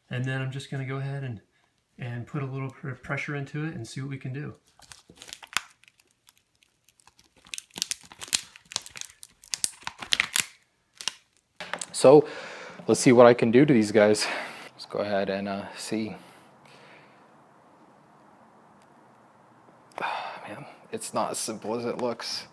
And then I'm just going to go ahead and put a little pressure into it and see what we can do. So let's see what I can do to these guys. Let's go ahead and see. Man, it's not as simple as it looks.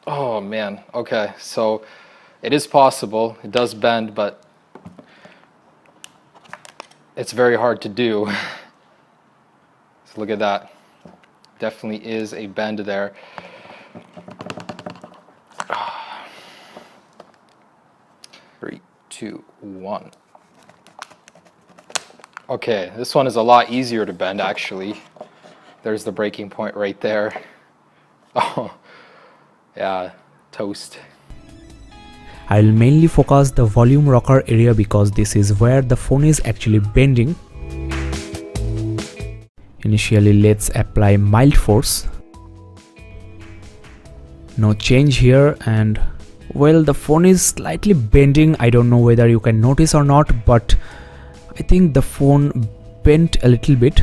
Oh man, okay, so it is possible, it does bend, but it's very hard to do. So look at that, definitely is a bend there. 3, 2, 1. Okay, this one is a lot easier to bend actually. There's the breaking point right there. Oh, yeah, toast. I'll mainly focus the volume rocker area because this is where the phone is actually bending. Initially, let's apply mild force. No change here, and well, the phone is slightly bending. I don't know whether you can notice or not, but I think the phone bent a little bit.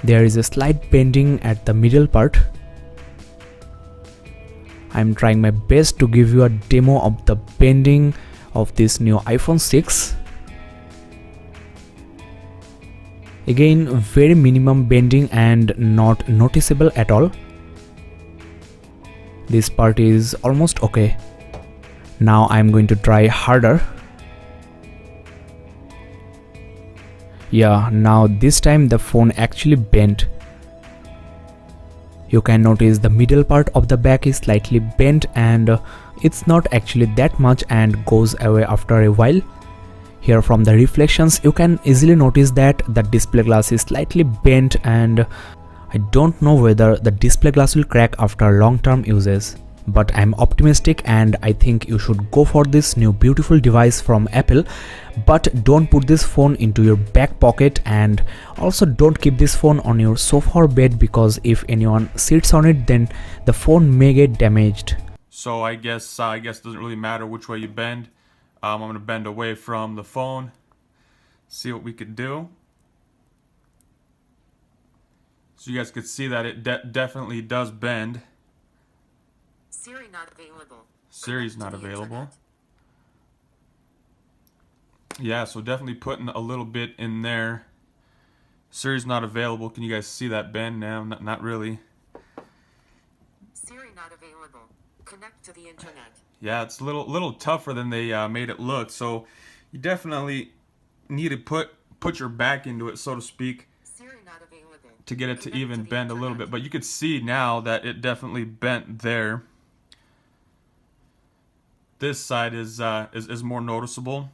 There is a slight bending at the middle part. I'm trying my best to give you a demo of the bending of this new iPhone 6. Again, very minimum bending and not noticeable at all. This part is almost okay. Now I'm going to try harder. Yeah, now this time the phone actually bent. You can notice the middle part of the back is slightly bent, and it's not actually that much and goes away after a while. Here from the reflections you can easily notice that the display glass is slightly bent, and I don't know whether the display glass will crack after long-term uses. But I'm optimistic and I think you should go for this new beautiful device from Apple. But don't put this phone into your back pocket, and also don't keep this phone on your sofa or bed, because if anyone sits on it then the phone may get damaged. So I guess it doesn't really matter which way you bend. I'm going to bend away from the phone, see what we could do. So you guys could see that it definitely does bend. Siri not available. Siri's not available. Yeah, so definitely putting a little bit in there. Siri's not available. Can you guys see that bend now? Not really. Siri not available. Connect to the internet. Yeah, it's a little tougher than they made it look. So you definitely need to put your back into it, so to speak, Siri not available. to get it to even bend a little bit. But you could see now that it definitely bent there. This side is more noticeable.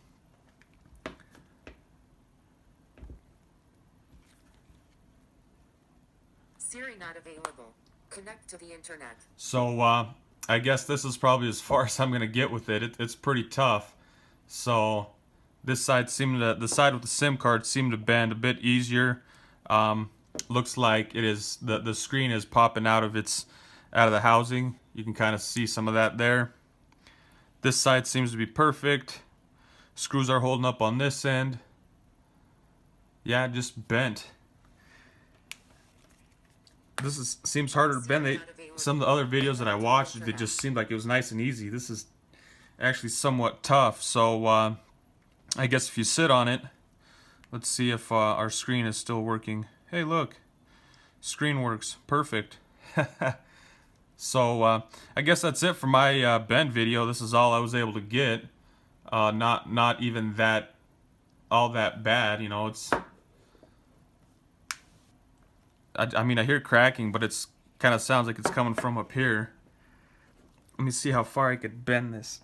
Siri not available. Connect to the internet. So I guess this is probably as far as I'm gonna get with it. It's pretty tough. So this side the side with the SIM card seemed to bend a bit easier. Looks like it is the screen is popping out of the housing. You can kind of see some of that there. This side seems to be perfect. Screws are holding up on this end. Yeah, just bent. This seems harder to bend. Some of the other videos that I watched, it just seemed like it was nice and easy. This is actually somewhat tough. So I guess if you sit on it, let's see if our screen is still working. Hey, look, screen works perfect. So I guess that's it for my bend video. This is all I was able to get. Not even all that bad, you know. It's I mean, I hear cracking, but it's kind of sounds like it's coming from up here. Let me see how far I could bend this.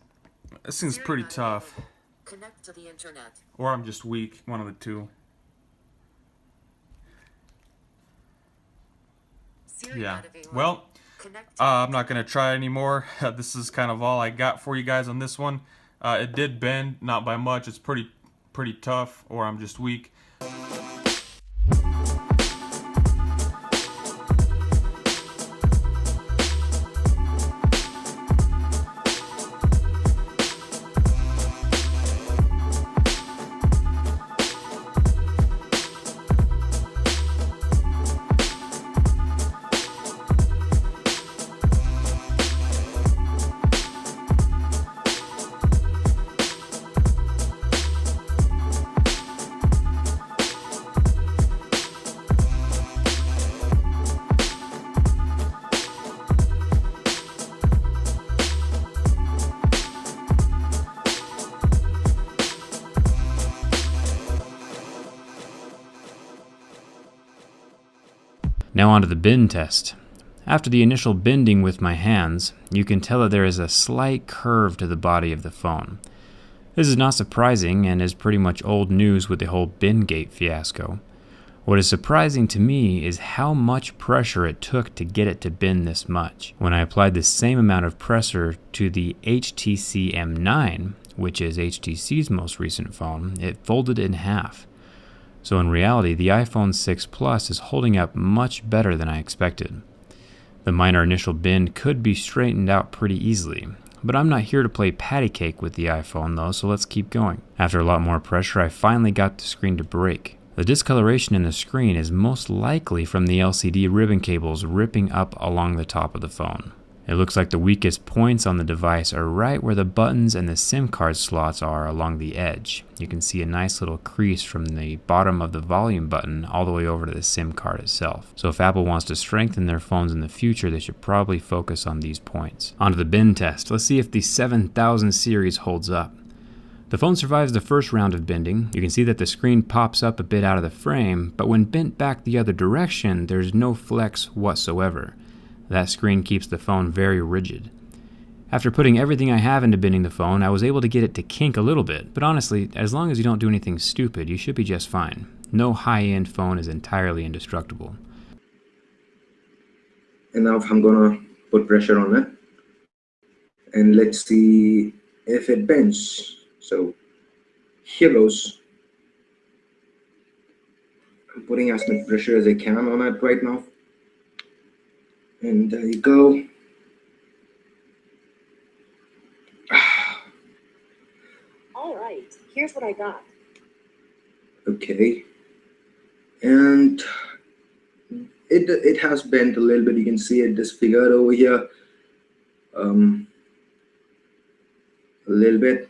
This seems pretty tough. Connect to the internet. Or I'm just weak, one of the two. Siri Yeah. not available. Well, Connect to I'm not going to try anymore. This is kind of all I got for you guys on this one. It did bend, not by much. It's pretty tough, or I'm just weak. Now on to the bend test. After the initial bending with my hands, you can tell that there is a slight curve to the body of the phone. This is not surprising and is pretty much old news with the whole bend gate fiasco. What is surprising to me is how much pressure it took to get it to bend this much. When I applied the same amount of pressure to the HTC M9, which is HTC's most recent phone, it folded in half. So in reality, the iPhone 6 Plus is holding up much better than I expected. The minor initial bend could be straightened out pretty easily, but I'm not here to play patty cake with the iPhone though, so let's keep going. After a lot more pressure, I finally got the screen to break. The discoloration in the screen is most likely from the LCD ribbon cables ripping up along the top of the phone. It looks like the weakest points on the device are right where the buttons and the SIM card slots are along the edge. You can see a nice little crease from the bottom of the volume button all the way over to the SIM card itself. So if Apple wants to strengthen their phones in the future, they should probably focus on these points. On to the bend test. Let's see if the 7000 series holds up. The phone survives the first round of bending. You can see that the screen pops up a bit out of the frame, but when bent back the other direction, there's no flex whatsoever. That screen keeps the phone very rigid. After putting everything I have into bending the phone, I was able to get it to kink a little bit, but honestly, as long as you don't do anything stupid, you should be just fine. No high-end phone is entirely indestructible. And now I'm gonna put pressure on it, and let's see if it bends. So here goes. I'm putting as much pressure as I can on it right now. And there you go. All right, here's what I got. Okay. And it has bent a little bit. You can see it disfigured over here. A little bit.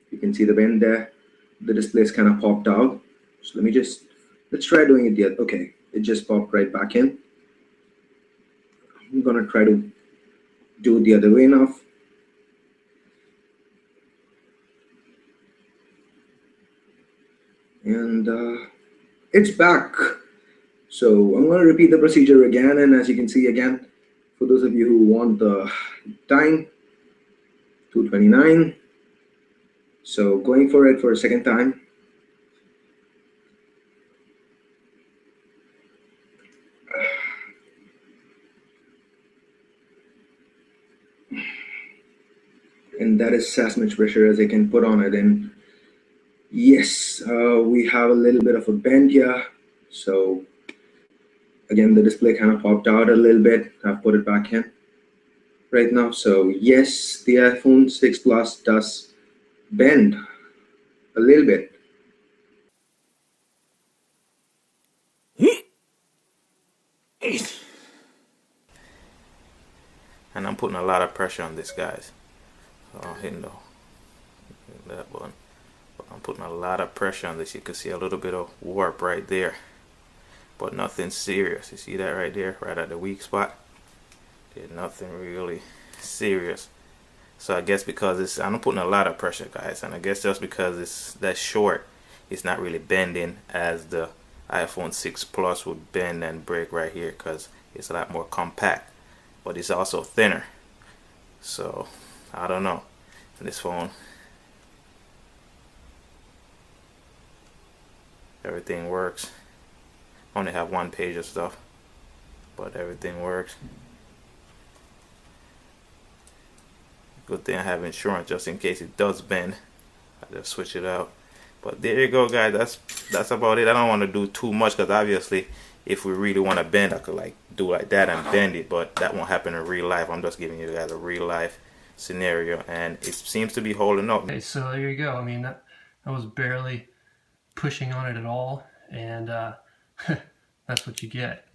You can see the bend there. The display's kind of popped out. So let's try doing it yet. Okay, it just popped right back in. I'm gonna try to do it the other way now. And it's back. So I'm gonna repeat the procedure again, and as you can see again, for those of you who want the time, 2:29. So going for it for a second time. And that is as much pressure as I can put on it. And yes, we have a little bit of a bend here. So again, the display kind of popped out a little bit. I've put it back in right now. So yes, the iPhone 6 Plus does bend a little bit. And I'm putting a lot of pressure on this, guys. So I'm hitting that button. But I'm putting a lot of pressure on this. You can see a little bit of warp right there, but nothing serious. You see that right there, right at the weak spot? There's nothing really serious. So I guess because I'm putting a lot of pressure, guys, and I guess just because it's that short, it's not really bending as the iPhone 6 Plus would bend and break right here, because it's a lot more compact, but it's also thinner. So I don't know. This phone, everything works. Only have one page of stuff, but everything works. Good thing I have insurance just in case it does bend. I just switch it out. But there you go, guys. That's about it. I don't want to do too much, because obviously if we really want to bend, I could like do like that and bend it, but that won't happen in real life. I'm just giving you guys a real life scenario, and it seems to be holding up. Okay, so there you go. I mean, that was barely pushing on it at all, and that's what you get.